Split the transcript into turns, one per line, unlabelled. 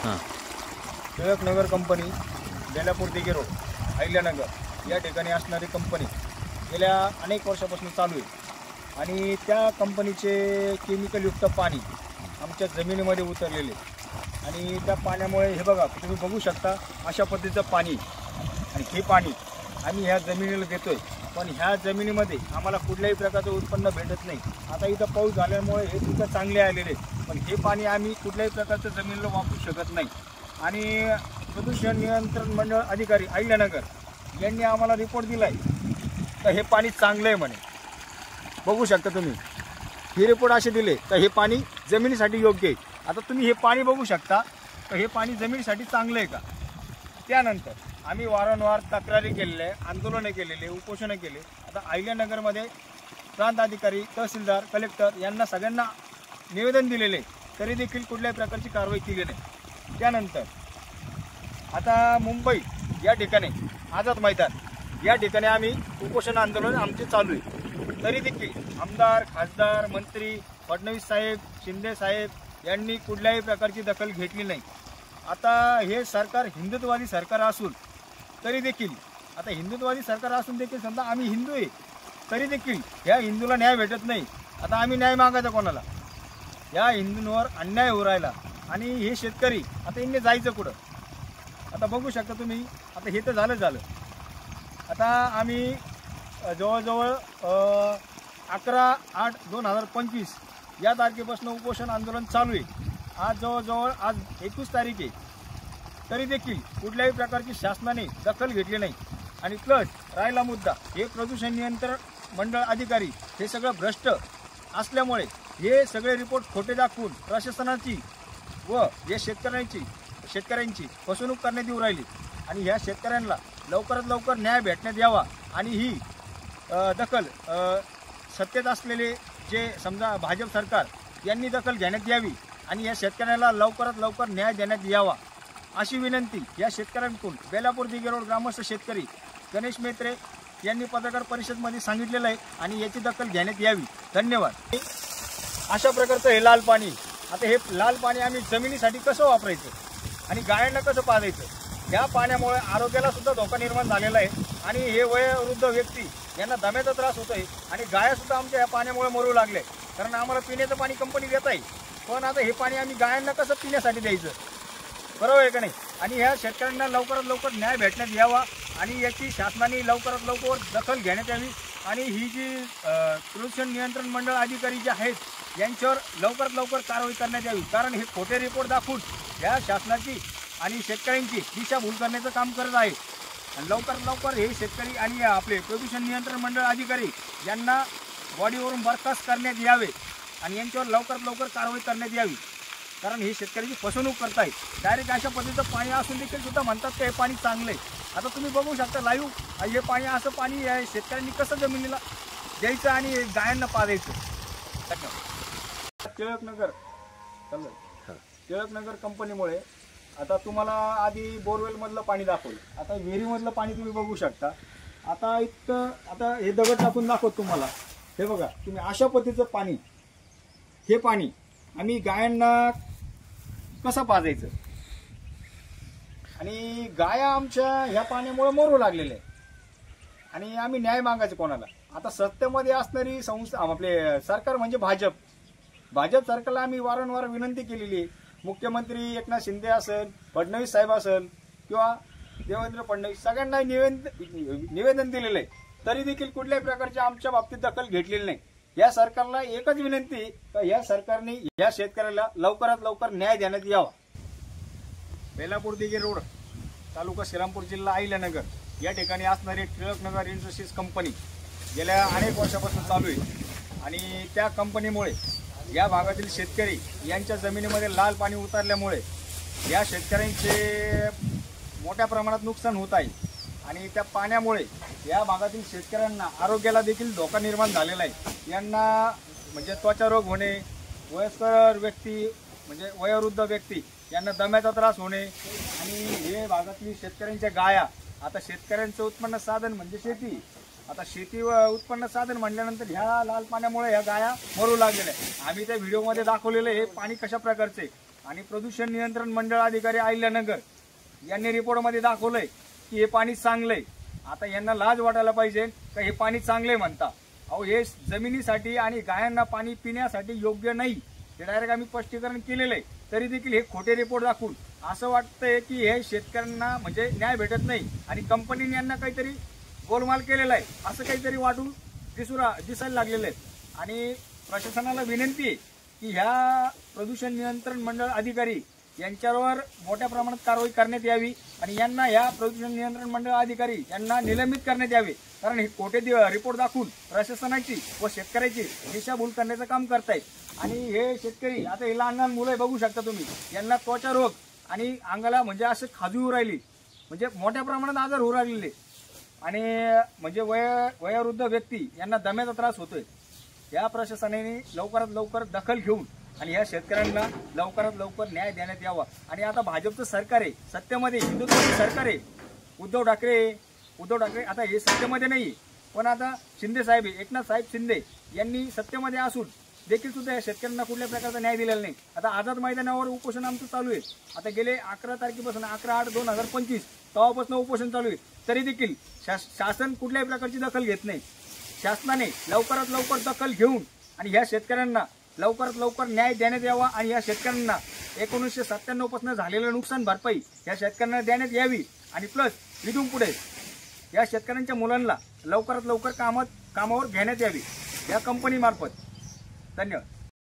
हां.
Tilaknagar company, Belapur Dighe road, Ahilyanagar या ठिकाणी असणारी कंपनी गेल्या अनेक वर्षापासून चालू आहे आणि त्या कंपनीचे केमिकलयुक्त पाणी आमच्या जमिनीमध्ये उतरलेले आणि त्या पाण्यामुळे हे बघा तुम्ही बघू शकता अशा पद्धतीचं पाणी आणि हे पाणी आम्ही ह्या जमिनीला देतोय, पण ह्या जमिनीमध्ये आम्हाला कुठल्याही प्रकारचं उत्पन्न भेटत नाही। आता इथं पाऊस झाल्यामुळे हे पिकं चांगले आलेले, पण हे पाणी आम्ही कुठल्याही प्रकारचं जमिनीला वापरू शकत नाही। आणि प्रदूषण नियंत्रण मंडळ अधिकारी अहिल्यानगर यांनी आम्हाला रिपोर्ट दिलाय तर हे पाणी चांगलं आहे म्हणे। बघू शकता तुम्ही हे रिपोर्ट असे दिले तर हे पाणी जमिनीसाठी योग्य आहे। आता तुम्ही हे पाणी बघू शकता तर हे पाणी जमिनीसाठी चांगलं आहे का? त्यानंतर आम्ही वारंवार तक्रारी केलेल्या, आंदोलनं केलेले, उपोषणं केले। आता अहिल्यानगरमध्ये प्रांत अधिकारी, तहसीलदार, कलेक्टर यांना सगळ्यांना निवेदन दिलेले, तरी देखील कुठल्याही प्रकारची कारवाई केली नाही। त्यानंतर आता मुंबई या ठिकाणी आझाद मैदान या ठिकाणी आम्ही उपोषण आंदोलन आमचे चालू आहे, तरी देखील आमदार, खासदार, मंत्री फडणवीस साहेब, शिंदे साहेब यांनी कुठल्याही प्रकारची दखल घेतली नाही। आता हे सरकार हिंदुत्ववादी सरकार असून तरी देखील, आता हिंदुत्ववादी सरकार असून देखील समजा आम्ही हिंदू आहे तरी देखील या हिंदूला न्याय भेटत नाही। आता आम्ही न्याय मागायचा कोणाला? या हिंदूंवर अन्याय होऊ राहिला आणि हे शेतकरी आता यांनी जायचं कुठं? आता बघू शकता तुम्ही, आता हे तर झालं। आता आम्ही जवळजवळ 11/8/2025 या तारखेपासून उपोषण आंदोलन चालू आहे। आज जवळजवळ आज 21 तारीख आहे, तरी देखील कुठल्याही प्रकारची शासनाने दखल घेतली नाही। आणि प्लस राहिला मुद्दा, हे प्रदूषण नियंत्रण मंडळ अधिकारी हे सगळं भ्रष्ट असल्यामुळे हे सगळे रिपोर्ट खोटे दाखवून प्रशासनाची व या शेतकऱ्यांची फसवणूक करण्यात येऊ राहिली आणि ह्या शेतकऱ्यांना लवकरात लवकर न्याय भेटण्यात यावा आणि ही दखल सत्तेत असलेले जे समजा भाजप सरकार यांनी दखल घेण्यात यावी आणि या शेतकऱ्याला लवकरात लवकर न्याय देण्यात यावा अशी विनंती या शेतकऱ्यांकडून बेलापूर दिघे रोड ग्रामस्थ शेतकरी गणेश मेत्रे यांनी पत्रकार परिषदेमध्ये सांगितलेलं आहे आणि याची दखल घेण्यात यावी। धन्यवाद। अशा प्रकारचं हे लाल पाणी, आता हे लाल पाणी आम्ही जमिनीसाठी कसं वापरायचं आणि गायांना कसं पाजायचं? या पाण्यामुळे आरोग्याला सुद्धा धोका निर्माण झालेला आहे आणि हे वयोवृद्ध व्यक्ती यांना दम्याचा त्रास होतोय आणि गाया सुद्धा आमच्या या पाण्यामुळे मरू लागले, कारण आम्हाला पिण्याचं पाणी कंपनी देत आहे, पण आता हे पाणी आम्ही गायांना कसं पिण्यासाठी द्यायचं? बरोबर आहे का नाही? आणि ह्या शेतकऱ्यांना लवकरात लवकर न्याय भेटण्यात यावा आणि याची शासनाने लवकरात लवकर दखल घेण्यात यावी आणि ही जी प्रदूषण नियंत्रण मंडळ अधिकारी जे आहेत यांच्यावर लवकरात लवकर कारवाई करण्यात यावी, कारण हे खोटे रिपोर्ट दाखवून या शासनाची आणि शेतकऱ्यांची दिशाभूल करण्याचं काम करत आहे। आणि लवकरात लवकर हे शेतकरी आणि आपले प्रदूषण नियंत्रण मंडळ अधिकारी यांना बॉडीवरून बरखास्त करण्यात यावे आणि यांच्यावर लवकरात लवकर कारवाई करण्यात यावी, कारण हे शेतकऱ्याची फसवणूक करतायत। डायरेक्ट अशा पद्धतीचं पाणी असून देखील सुद्धा म्हणतात की हे पाणी चांगलं आहे। आता तुम्ही बघू शकता लाईव्ह, हे पाणी असं पाणी शेतकऱ्यांनी कसं जमिनीला द्यायचं आणि गायांना पाजायचं? टिळकनगर कंपनीमुळे आता तुम्हाला आधी बोरवेलमधलं पाणी दाखवलं, आता विहिरीमधलं पाणी तुम्ही बघू शकता। आता इतकं, आता हे दगड टाकून दाखवत तुम्हाला, हे बघा तुम्ही अशा पद्धतीचं पाणी, हे पाणी आम्ही गायांना कसं पाजायचं? आणि गाया आमच्या ह्या पाण्यामुळे मरू लागलेले आहे आणि आम्ही न्याय मागायचं कोणाला? आता सत्तेमध्ये असणारी संस्था आपले सरकार म्हणजे भाजप सरकारला आम्ही वारंवार विनंती केलेली आहे। मुख्यमंत्री एकनाथ शिंदे असेल, फडणवीस साहेब असेल किंवा देवेंद्र फडणवीस सगळ्यांना निवेदन दिलेलं आहे, तरी देखील कुठल्याही प्रकारची आमच्या बाबतीत दखल घेतलेली नाही। या सरकारला एकच विनंती की या सरकारने या शेतकऱ्याला लवकरात लवकर न्याय देण्यात यावा। बेलापूर दिघे रोड, तालुका श्रीरामपूर, जिल्हा अहिल्यानगर या ठिकाणी असणारी टिळकनगर इंडस्ट्रीज कंपनी गेल्या अनेक वर्षापासून चालू आहे आणि त्या कंपनीमुळे या भागातील शेतकरी यांच्या जमिनीमध्ये लाल पाणी उतरल्यामुळे या शेतकऱ्यांचे मोठ्या प्रमाणात नुकसान होत आहे आणि त्या पाण्यामुळे या भागातील शेतकऱ्यांना आरोग्याला देखील धोका निर्माण झालेला आहे। यांना म्हणजे त्वचा रोग होणे, वयस्कर व्यक्ती म्हणजे वयोवृद्ध व्यक्ती यांना दम्याचा त्रास होणे आणि हे भागातली शेतकऱ्यांच्या गाया, आता शेतकऱ्यांचं उत्पन्न साधन म्हणजे शेती, आता शेती व उत्पन्न साधन म्हटल्यानंतर ह्या लाल पाण्यामुळे ह्या गाया मरू लागलेल्या आहेत। आम्ही त्या व्हिडिओमध्ये दाखवलेलं हे पाणी कशा प्रकारचे, आणि प्रदूषण नियंत्रण मंडळ अधिकारी अहिल्यानगर यांनी रिपोर्टमध्ये दाखवलंय की हे पाणी चांगलंय। आता यांना लाज वाटायला पाहिजे का हे पाणी चांगलंय म्हणता। अहो हे जमिनीसाठी आणि गायांना पाणी पिण्यासाठी योग्य नाही, हे डायरेक्ट आम्ही स्पष्टीकरण केलेलं आहे। तरी देखील हे खोटे रिपोर्ट दाखवून असं वाटतंय की हे शेतकऱ्यांना म्हणजे न्याय भेटत नाही आणि कंपनीने यांना काहीतरी गोलमाल केलेला आहे असं काहीतरी वाटून दिसायला लागलेलं आहे। आणि प्रशासनाला विनंती आहे की ह्या प्रदूषण नियंत्रण मंडळ अधिकारी यांच्यावर मोठ्या प्रमाणात कारवाई करण्यात यावी आणि यांना या प्रदूषण नियंत्रण मंडळ अधिकारी यांना निलंबित करण्यात यावे। कारण हे खोटे रिपोर्ट दाखवून प्रशासनाची व शेतकऱ्याची दिशाभूल करण्याचं काम करतायत। आणि हे शेतकरी आता हे लहान लहान मुलं बघू शकता तुम्ही, यांना त्वचा रोग आणि अंगाला म्हणजे असं खाजू होऊ राहिली, म्हणजे मोठ्या प्रमाणात आजार होऊ राहिलेले आणि म्हणजे वयोवृद्ध व्यक्ती यांना दम्याचा त्रास होतोय। या प्रशासनाने लवकरात लवकर दखल घेऊन आणि या शेतकऱ्यांना लवकरात लवकर न्याय देण्यात यावा। आणि आता भाजपचं सरकार आहे, सत्तेमध्ये हिंदुत्वाचं सरकार आहे, उद्धव ठाकरे आता हे सत्तेमध्ये नाही, पण आता शिंदे साहेब एकनाथ साहेब शिंदे यांनी सत्तेमध्ये असून देखील सुद्धा या शेतकऱ्यांना कुठल्या प्रकारचा न्याय दिलेला नाही। आता आझाद मैदानावर उपोषण आमचं चालू आहे, आता गेले 11 तारखेपासून 11/8/2025 तेव्हापासून उपोषण चालू आहे। तरी देखील शासन कुठल्याही प्रकारची दखल घेत नाही। शासनाने लवकरात लवकर दखल घेऊन आणि ह्या शेतकऱ्यांना लवकरात लवकर न्याय देण्यात यावा आणि या शेतकऱ्यांना 1997 पासून झालेलं नुकसान भरपाई या शेतकऱ्यांना देण्यात यावी आणि प्लस इथून पुढे या शेतकऱ्यांच्या मुलांना लवकरात लवकर कामावर घेण्यात यावी या कंपनीमार्फत। धन्यवाद।